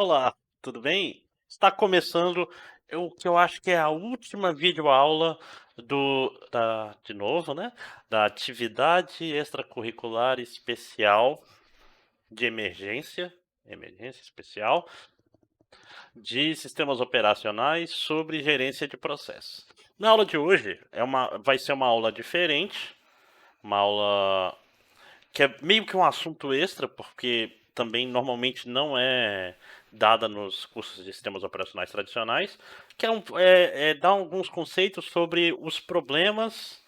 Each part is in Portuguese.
Olá, tudo bem? Está começando o que eu acho que é a última videoaula de novo, né? Da atividade extracurricular especial de emergência especial de sistemas operacionais sobre gerência de processos. Na aula de hoje vai ser uma aula diferente, uma aula que é meio que um assunto extra, porque também normalmente não é dada nos cursos de sistemas operacionais tradicionais, que é dar alguns conceitos sobre os problemas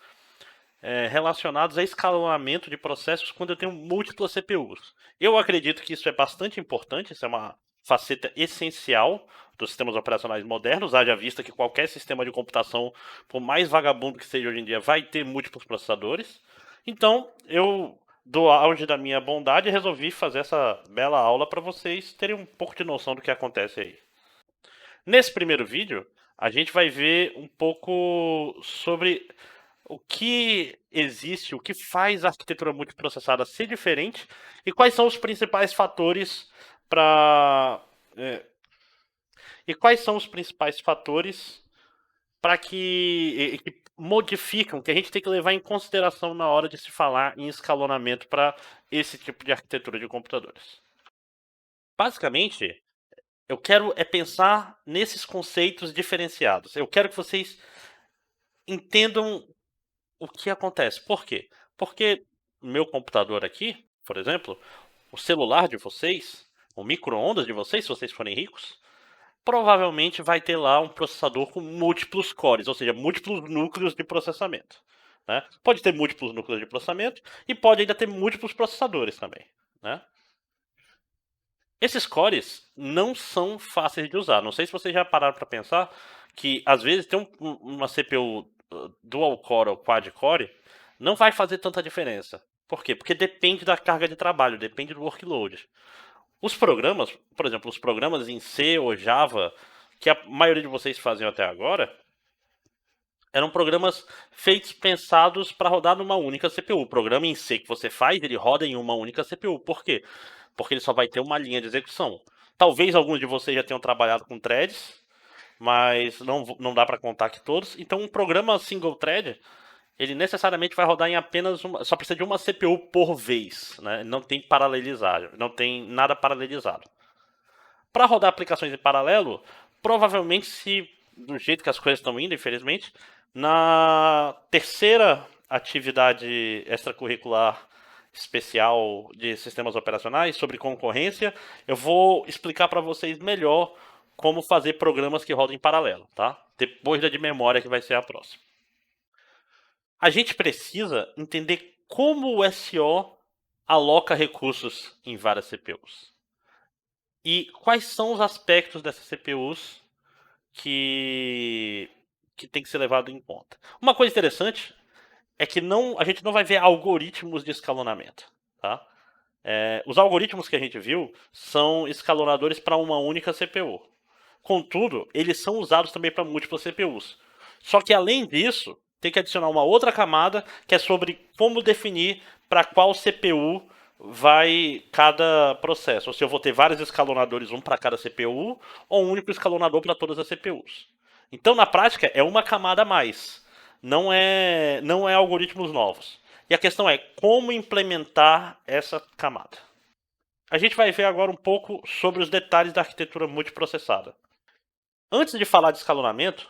relacionados a escalonamento de processos quando eu tenho múltiplas CPUs. Eu acredito que isso é bastante importante, isso é uma faceta essencial dos sistemas operacionais modernos, haja vista que qualquer sistema de computação, por mais vagabundo que seja hoje em dia, vai ter múltiplos processadores. Então, eu, do auge da minha bondade, resolvi fazer essa bela aula para vocês terem um pouco de noção do que acontece aí. Nesse primeiro vídeo, a gente vai ver um pouco sobre o que existe, o que faz a arquitetura multiprocessada ser diferente e quais são os principais fatores para e quais são os principais fatores para que modificam, que a gente tem que levar em consideração na hora de se falar em escalonamento para esse tipo de arquitetura de computadores. Basicamente, eu quero pensar nesses conceitos diferenciados. Eu quero que vocês entendam o que acontece. Por quê? Porque o meu computador aqui, por exemplo, o celular de vocês, o micro-ondas de vocês, se vocês forem ricos, provavelmente vai ter lá um processador com múltiplos cores, ou seja, múltiplos núcleos de processamento. Né? Pode ter múltiplos núcleos de processamento e pode ainda ter múltiplos processadores também. Né? Esses cores não são fáceis de usar. Não sei se vocês já pararam para pensar que às vezes ter uma CPU dual core ou quad core não vai fazer tanta diferença. Por quê? Porque depende da carga de trabalho, depende do workload. Os programas, por exemplo, os programas em C ou Java, que a maioria de vocês faziam até agora, eram programas feitos, pensados para rodar numa única CPU. O programa em C que você faz, ele roda em uma única CPU. Por quê? Porque ele só vai ter uma linha de execução. Talvez alguns de vocês já tenham trabalhado com threads, mas não dá para contar que todos. Então, um programa single thread, ele necessariamente vai rodar em apenas uma, só precisa de uma CPU por vez, né? Não tem paralelizado, não tem nada paralelizado. Para rodar aplicações em paralelo, provavelmente se do jeito que as coisas estão indo, infelizmente, na terceira atividade extracurricular especial de sistemas operacionais sobre concorrência, eu vou explicar para vocês melhor como fazer programas que rodam em paralelo, tá? Depois da de memória que vai ser a próxima. A gente precisa entender como o SO aloca recursos em várias CPUs. E quais são os aspectos dessas CPUs que, que tem que ser levado em conta. Uma coisa interessante é que a gente não vai ver algoritmos de escalonamento. Tá? Os algoritmos que a gente viu são escalonadores para uma única CPU. Contudo, eles são usados também para múltiplas CPUs. Só que além disso, tem que adicionar uma outra camada que é sobre como definir para qual CPU vai cada processo. Ou se eu vou ter vários escalonadores, um para cada CPU, ou um único escalonador para todas as CPUs. Então, na prática, é uma camada a mais. Não é algoritmos novos. E a questão é como implementar essa camada. A gente vai ver agora um pouco sobre os detalhes da arquitetura multiprocessada. Antes de falar de escalonamento,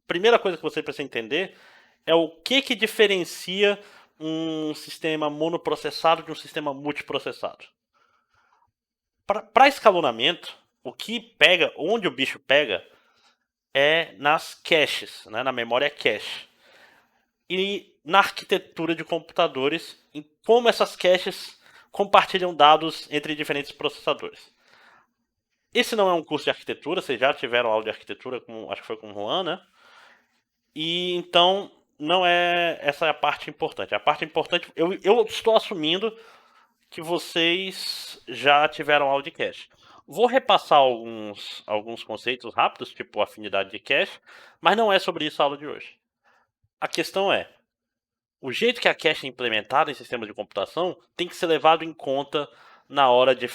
primeira coisa que você precisa entender é o que diferencia um sistema monoprocessado de um sistema multiprocessado. Para escalonamento, o que pega, onde o bicho pega, é nas caches, né, na memória cache. E na arquitetura de computadores, em como essas caches compartilham dados entre diferentes processadores. Esse não é um curso de arquitetura, vocês já tiveram aula de arquitetura, acho que foi com o Juan, né? E então não é essa é a parte importante. A parte importante, eu estou assumindo que vocês já tiveram aula de cache. Vou repassar alguns conceitos rápidos, tipo afinidade de cache, mas não é sobre isso a aula de hoje. A questão é, o jeito que a cache é implementada em sistemas de computação tem que ser levado em conta na hora de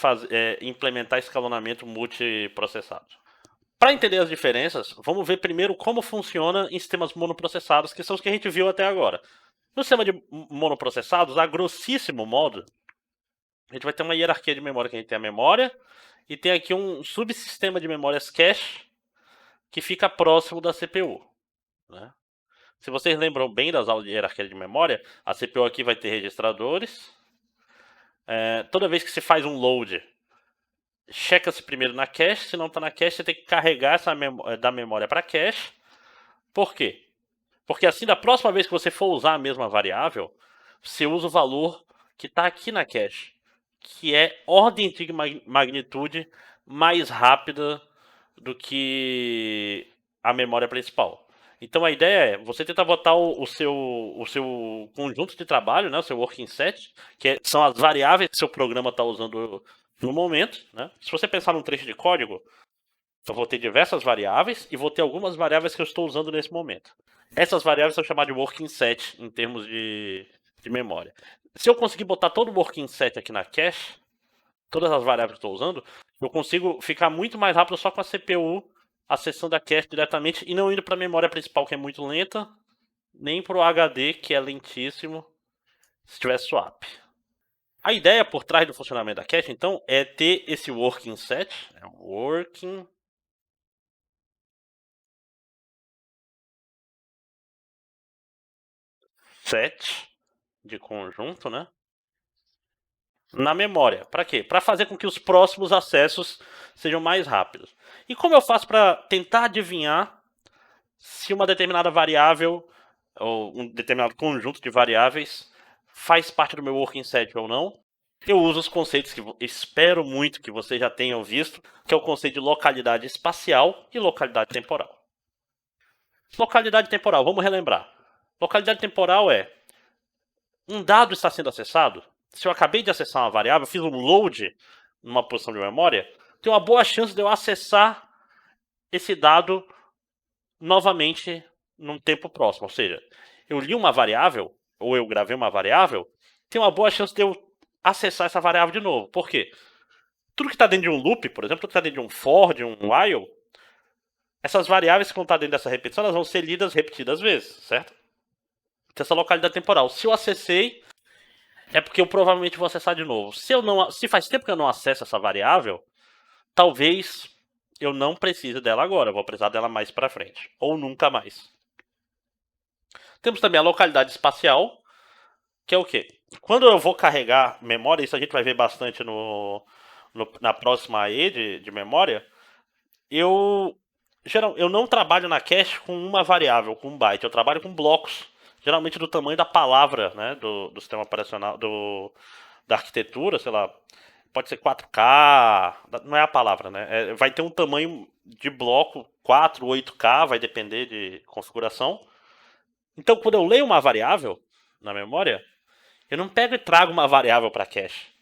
implementar escalonamento multiprocessado. Para entender as diferenças, vamos ver primeiro como funciona em sistemas monoprocessados, que são os que a gente viu até agora. No sistema de monoprocessados, a grossíssimo modo, a gente vai ter uma hierarquia de memória, que a gente tem a memória, e tem aqui um subsistema de memórias cache, que fica próximo da CPU. Né? Se vocês lembram bem das aulas de hierarquia de memória, a CPU aqui vai ter registradores. Toda vez que se faz um load, checa-se primeiro na cache. Se não está na cache, você tem que carregar da memória para cache. Por quê? Porque assim, da próxima vez que você for usar a mesma variável, você usa o valor que está aqui na cache, que é ordem de magnitude mais rápida do que a memória principal. Então a ideia é você tentar botar o seu conjunto de trabalho, né, o seu working set, são as variáveis que seu programa está usando no momento. Né? Se você pensar num trecho de código, eu vou ter diversas variáveis e vou ter algumas variáveis que eu estou usando nesse momento. Essas variáveis são chamadas de working set em termos de memória. Se eu conseguir botar todo o working set aqui na cache, todas as variáveis que eu estou usando, eu consigo ficar muito mais rápido só com a CPU acessando a cache diretamente e não indo para a memória principal, que é muito lenta, nem para o HD, que é lentíssimo, se tiver swap. A ideia por trás do funcionamento da cache, então, é ter esse working set, working set de conjunto, né? Na memória. Para quê? Para fazer com que os próximos acessos sejam mais rápidos. E como eu faço para tentar adivinhar se uma determinada variável ou um determinado conjunto de variáveis faz parte do meu working set ou não? Eu uso os conceitos que espero muito que vocês já tenham visto, que é o conceito de localidade espacial e localidade temporal. Localidade temporal, vamos relembrar. Localidade temporal é um dado está sendo acessado. Se eu acabei de acessar uma variável, fiz um load numa posição de memória, tem uma boa chance de eu acessar esse dado novamente num tempo próximo. Ou seja, eu li uma variável, ou eu gravei uma variável, tem uma boa chance de eu acessar essa variável de novo. Por quê? Tudo que está dentro de um loop, por exemplo, tudo que está dentro de um for, de um while, essas variáveis que vão estar dentro dessa repetição, elas vão ser lidas repetidas vezes, certo? Então, essa localidade temporal. Se eu acessei, é porque eu provavelmente vou acessar de novo. Se faz tempo que eu não acesso essa variável, talvez eu não precise dela agora. Eu vou precisar dela mais para frente. Ou nunca mais. Temos também a localidade espacial, que é o quê? Quando eu vou carregar memória, isso a gente vai ver bastante na próxima AE de memória, eu não trabalho na cache com uma variável, com um byte. Eu trabalho com blocos, geralmente do tamanho da palavra, né, do sistema operacional, da arquitetura, sei lá, pode ser 4K, não é a palavra, né? Vai ter um tamanho de bloco 4, 8K, vai depender de configuração. Então, quando eu leio uma variável na memória, eu não pego e trago uma variável para cache.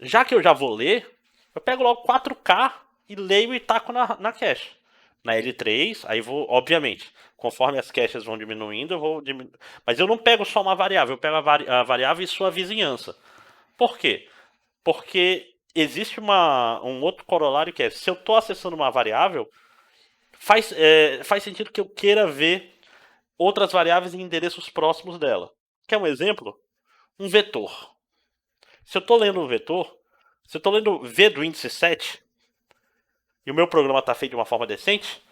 Já que eu já vou ler, eu pego logo 4K e leio e taco na cache. Na L3, aí vou, obviamente, conforme as caches vão diminuindo, eu vou diminuindo. Mas eu não pego só uma variável, eu pego a variável e sua vizinhança. Por quê? Porque existe um outro corolário que é, se eu estou acessando uma variável, faz sentido que eu queira ver outras variáveis em endereços próximos dela. Quer um exemplo? Um vetor. Se eu estou lendo um vetor, se eu estou lendo V do índice 7, e o meu programa está feito de uma forma decente,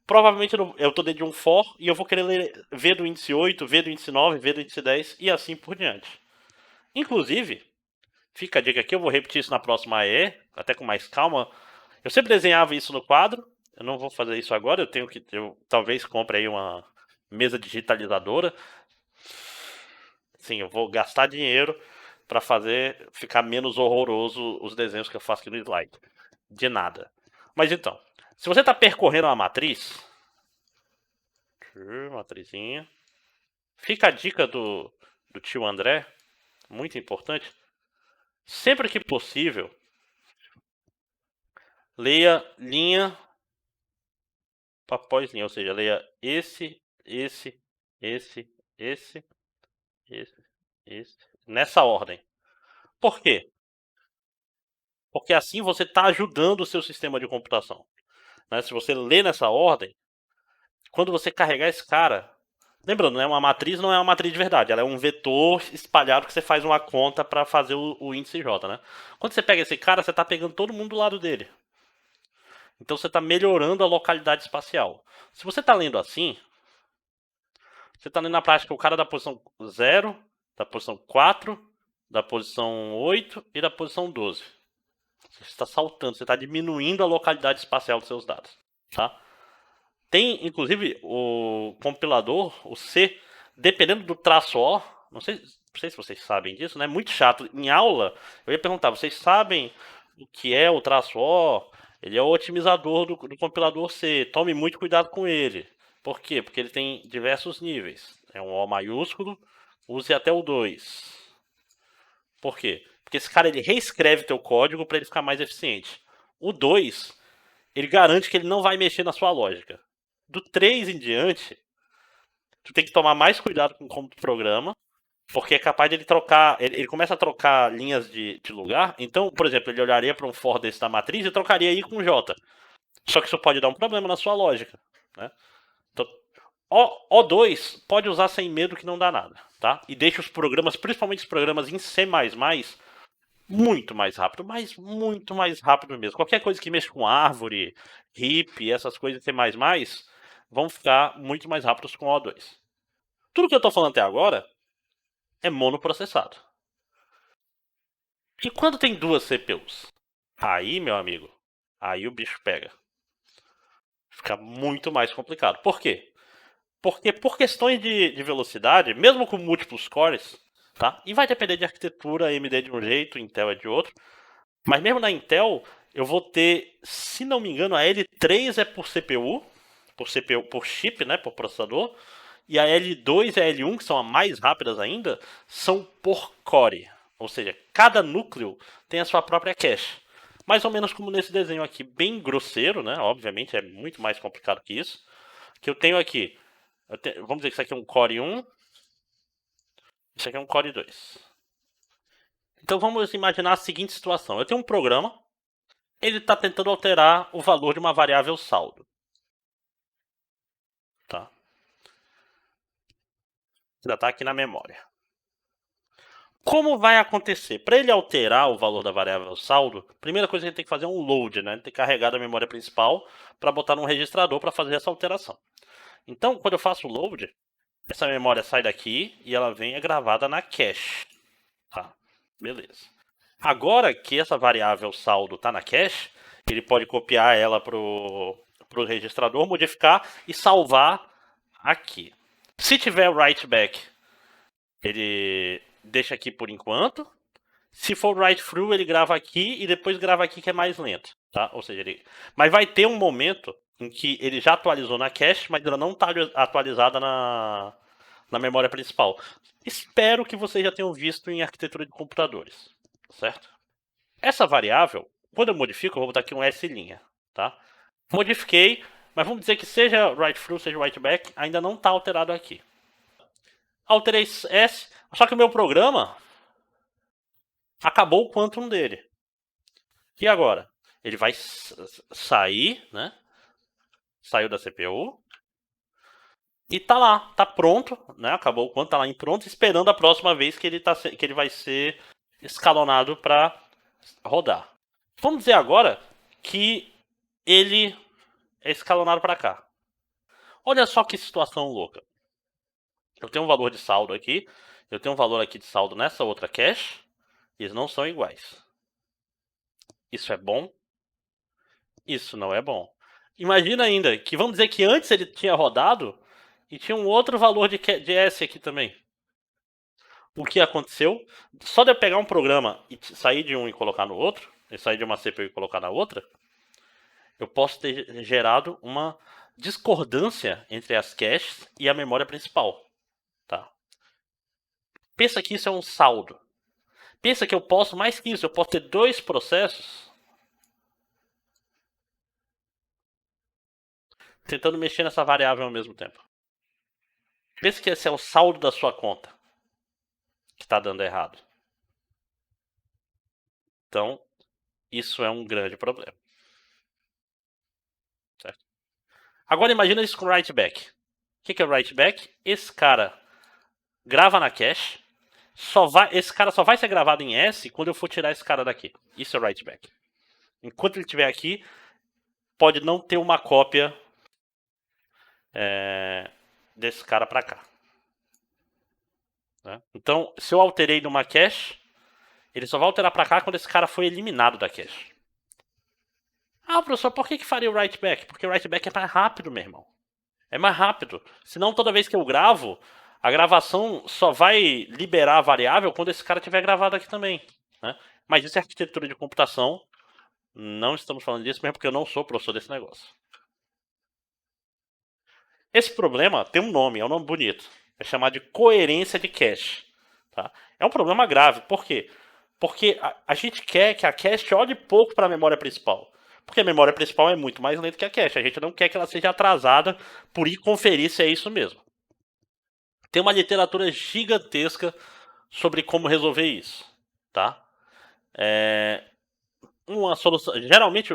provavelmente eu estou dentro de um for e eu vou querer ler V do índice 8, V do índice 9, V do índice 10 e assim por diante. Inclusive, fica a dica aqui, eu vou repetir isso na próxima AE, até com mais calma. Eu sempre desenhava isso no quadro, eu não vou fazer isso agora, eu talvez compre aí uma mesa digitalizadora. Sim, eu vou gastar dinheiro para fazer ficar menos horroroso os desenhos que eu faço aqui no slide. De nada. Mas então, se você está percorrendo uma matriz, matrizinha, fica a dica do tio André, muito importante. Sempre que possível, leia linha após linha, ou seja, leia esse, esse, esse, nessa ordem. Por quê? porque assim você está ajudando o seu sistema de computação. Né? Se você lê nessa ordem, quando você carregar esse cara, lembrando, né, uma matriz não é uma matriz de verdade, ela é um vetor espalhado que você faz uma conta para fazer o índice J, né? Quando você pega esse cara, você está pegando todo mundo do lado dele. Então você está melhorando a localidade espacial. Se você está lendo assim, você está lendo na prática o cara da posição 0, da posição 4, da posição 8 e da posição 12. Você está saltando, você está diminuindo a localidade espacial dos seus dados. Tá? Tem, inclusive, o compilador, o C, dependendo do traço O, não sei se vocês sabem disso, né? Muito chato. Em aula, eu ia perguntar, vocês sabem o que é o traço O? Ele é o otimizador do compilador C. Tome muito cuidado com ele. Por quê? Porque ele tem diversos níveis. É um O maiúsculo, use até o 2. Por quê? Porque esse cara ele reescreve teu código para ele ficar mais eficiente. O 2, ele garante que ele não vai mexer na sua lógica. Do 3 em diante, tu tem que tomar mais cuidado com como tu programa, porque é capaz de ele trocar. Ele começa a trocar linhas de lugar. Então, por exemplo, ele olharia para um for desse da matriz e trocaria I com J. Só que isso pode dar um problema na sua lógica. Né? Então, O2 pode usar sem medo que não dá nada. Tá? E deixa os programas, principalmente os programas em C++, muito mais rápido, mas muito mais rápido mesmo. Qualquer coisa que mexa com árvore, hip, essas coisas C++, vão ficar muito mais rápidos com O2. Tudo que eu estou falando até agora é monoprocessado. E quando tem duas CPUs? Aí, meu amigo, aí o bicho pega. Fica muito mais complicado. Por quê? Porque por questões de velocidade, mesmo com múltiplos cores, tá? E vai depender de arquitetura, AMD de um jeito, Intel é de outro. Mas mesmo na Intel, eu vou ter, se não me engano, a L3 é por CPU, por chip, né, por processador, e a L2 e a L1, que são as mais rápidas ainda, são por core. Ou seja, cada núcleo tem a sua própria cache. Mais ou menos como nesse desenho aqui, bem grosseiro, né? Obviamente é muito mais complicado que isso. Que eu tenho aqui, vamos dizer que isso aqui é um Core 1, isso aqui é um Core 2. Então vamos imaginar a seguinte situação. Eu tenho um programa, ele está tentando alterar o valor de uma variável saldo. Tá? Já está aqui na memória. Como vai acontecer? Para ele alterar o valor da variável saldo, a primeira coisa que a gente tem que fazer é um load, né? Tem que carregar da memória principal para botar num registrador para fazer essa alteração. Então, quando eu faço o load, essa memória sai daqui e ela vem gravada na cache. Tá, beleza. Agora que essa variável saldo está na cache, ele pode copiar ela pro registrador, modificar e salvar aqui. Se tiver write back, ele deixa aqui por enquanto. Se for write through, ele grava aqui e depois grava aqui que é mais lento, tá? Ou seja, mas vai ter um momento em que ele já atualizou na cache, mas ela não está atualizada na memória principal. Espero que vocês já tenham visto em arquitetura de computadores, certo? Essa variável, quando eu modifico, eu vou botar aqui um S', tá? Modifiquei, mas vamos dizer que seja write through, seja write back, ainda não está alterado aqui. Alterei S, só que o meu programa acabou o quantum dele. E agora? Ele vai sair, né? Saiu da CPU. E tá lá, tá pronto, né? Acabou o quantum, tá lá em pronto, esperando a próxima vez que ele vai ser escalonado para rodar. Vamos dizer agora que ele é escalonado para cá. Olha só que situação louca. Eu tenho um valor de saldo aqui, eu tenho um valor aqui de saldo nessa outra cache, e eles não são iguais. Isso é bom? Isso não é bom. Imagina ainda que, vamos dizer que antes ele tinha rodado e tinha um outro valor de S aqui também. O que aconteceu? Só de eu pegar um programa e sair de um e colocar no outro, e sair de uma CPU e colocar na outra, eu posso ter gerado uma discordância entre as caches e a memória principal. Tá? Pensa que isso é um saldo. Pensa que eu posso, mais que isso, eu posso ter dois processos tentando mexer nessa variável ao mesmo tempo. Pensa que esse é o saldo da sua conta que está dando errado. Então, Isso é um grande problema. Certo? Agora imagina isso com write back. O que é o write back? Esse cara grava na cache. Esse cara só vai ser gravado em S quando eu for tirar esse cara daqui. Isso é write back. Enquanto ele estiver aqui, pode não ter uma cópia desse cara para cá. Né? Então, se eu alterei numa cache, ele só vai alterar para cá quando esse cara foi eliminado da cache. Ah, professor, por que faria o write back? Porque o write back é mais rápido, meu irmão. É mais rápido. Senão, toda vez que eu gravo, a gravação só vai liberar a variável quando esse cara tiver gravado aqui também. Né? Mas isso é arquitetura de computação. Não estamos falando disso mesmo porque eu não sou professor desse negócio. Esse problema tem um nome, é um nome bonito. É chamado de coerência de cache. Tá? É um problema grave. Por quê? Porque a gente quer que a cache olhe pouco para a memória principal. Porque a memória principal é muito mais lenta que a cache. A gente não quer que ela seja atrasada por ir conferir se é isso mesmo. Tem uma literatura gigantesca sobre como resolver isso. Tá? Uma solução. Geralmente,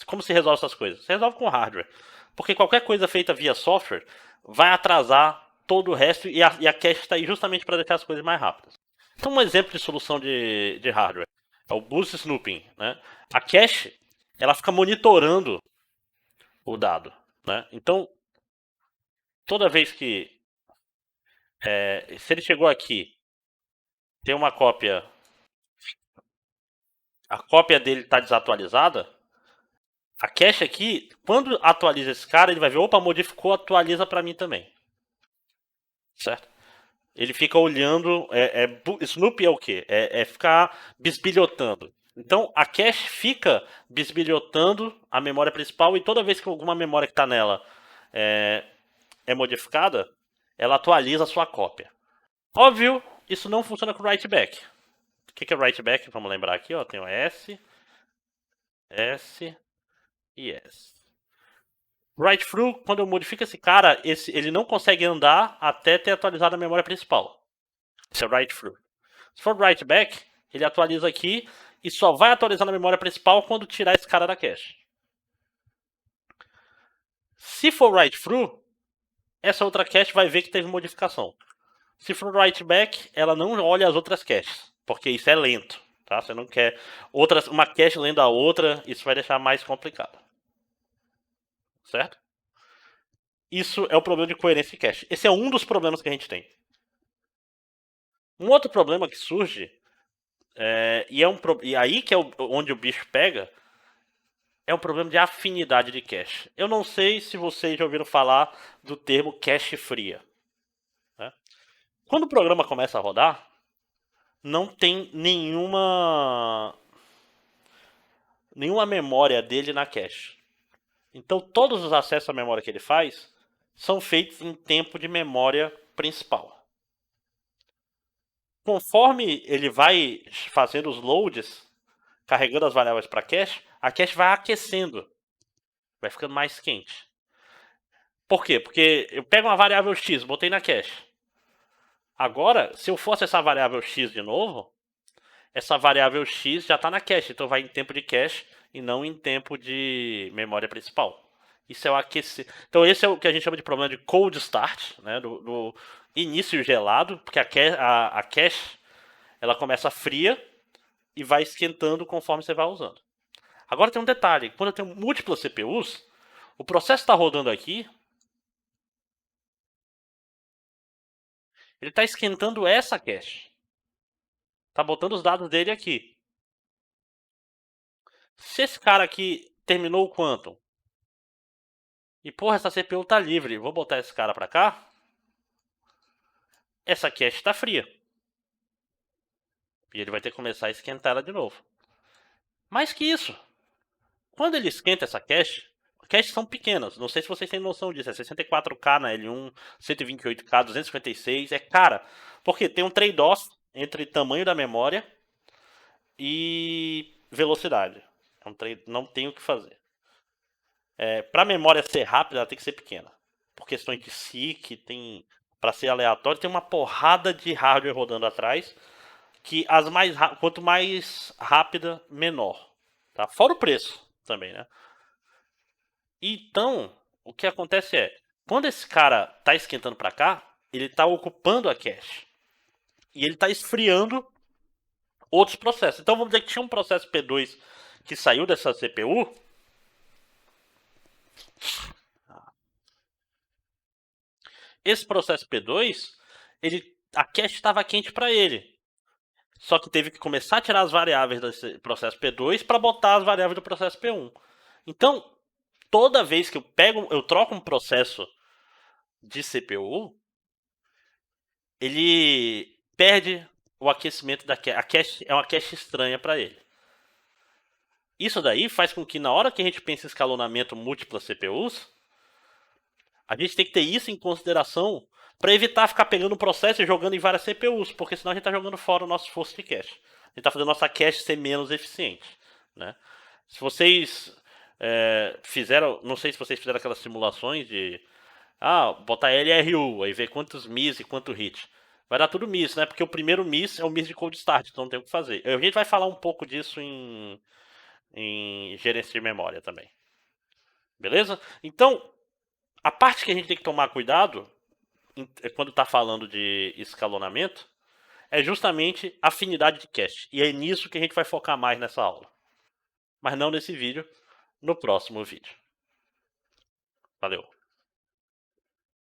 como se resolve essas coisas? Se resolve com hardware. Porque qualquer coisa feita via software vai atrasar todo o resto e a cache está aí justamente para deixar as coisas mais rápidas. Então, um exemplo de solução de hardware é o Boost Snooping. Né? A cache ela fica monitorando o dado. Né? Então, toda vez que. Se ele chegou aqui, tem uma cópia. A cópia dele está desatualizada. A cache aqui, quando atualiza esse cara, ele vai ver, opa, modificou, atualiza para mim também. Certo? Ele fica olhando. Snoopy é o quê? É ficar bisbilhotando. Então a cache fica bisbilhotando a memória principal e toda vez que alguma memória que está nela é modificada, ela atualiza a sua cópia. Óbvio, isso não funciona com write back. O que é write back? Vamos lembrar aqui, ó. Tem o S, S e S. Write through, quando eu modifico esse cara, ele não consegue andar até ter atualizado a memória principal. Esse é write through. Se for write back, ele atualiza aqui e só vai atualizar na memória principal quando tirar esse cara da cache. Se for write through, essa outra cache vai ver que teve modificação. Se for write back, ela não olha as outras caches, porque isso é lento. Tá? Você não quer uma cache lendo a outra, isso vai deixar mais complicado. Certo? Isso é o problema de coerência de cache. Esse é um dos problemas que a gente tem. Um outro problema que surge, e aí que é onde o bicho pega, é um problema de afinidade de cache. Eu não sei se vocês já ouviram falar do termo cache fria. Né? Quando o programa começa a rodar, não tem nenhuma memória dele na cache. Então todos os acessos à memória que ele faz são feitos em tempo de memória principal. Conforme ele vai fazendo os loads, carregando as variáveis para a cache vai aquecendo, vai ficando mais quente. Por quê? Porque eu pego uma variável x, botei na cache. Agora, se eu for acessar a variável x de novo, essa variável x já está na cache, então vai em tempo de cache e não em tempo de memória principal. Isso é o aquecer. Então esse é o que a gente chama de problema de cold start, né, do início gelado, porque a cache ela começa fria e vai esquentando conforme você vai usando. Agora tem um detalhe, quando eu tenho múltiplas CPUs, o processo está rodando aqui, ele está esquentando essa cache. Está botando os dados dele aqui. Se esse cara aqui terminou o Quantum, e porra, essa CPU tá livre, vou botar esse cara pra cá, essa cache tá fria. E ele vai ter que começar a esquentar ela de novo. Mais que isso, quando ele esquenta essa cache, caches são pequenas, não sei se vocês têm noção disso, é 64K na L1, 128K, 256, é cara. Porque tem um trade-off entre tamanho da memória e velocidade. Não tem o que fazer. Para a memória ser rápida, ela tem que ser pequena. Por questões de SIC, para ser aleatório, tem uma porrada de hardware rodando atrás, que quanto mais rápida, menor. tá? Fora o preço também, né? Então, o que acontece é, quando esse cara tá esquentando para cá, ele tá ocupando a cache. E ele tá esfriando outros processos. Então vamos dizer que tinha um processo P2 que saiu dessa CPU. Esse processo P2, a cache estava quente para ele. Só que teve que começar a tirar as variáveis desse processo P2 para botar as variáveis do processo P1. Então, toda vez que eu troco um processo de CPU, ele perde o aquecimento da cache. A cache é uma cache estranha para ele. Isso daí faz com que na hora que a gente pensa em escalonamento múltiplas CPUs, a gente tem que ter isso em consideração para evitar ficar pegando o processo e jogando em várias CPUs, porque senão a gente está jogando fora o nosso esforço de cache. A gente está fazendo nossa cache ser menos eficiente, né? Se vocês fizeram, não sei se vocês fizeram aquelas simulações de botar LRU, aí ver quantos miss e quanto hit. Vai dar tudo miss, né? Porque o primeiro miss é o miss de cold start, então não tem o que fazer. A gente vai falar um pouco disso em gerência de memória também. Beleza? Então, a parte que a gente tem que tomar cuidado quando está falando de escalonamento é justamente afinidade de cache. E é nisso que a gente vai focar mais nessa aula. Mas não nesse vídeo, no próximo vídeo. Valeu!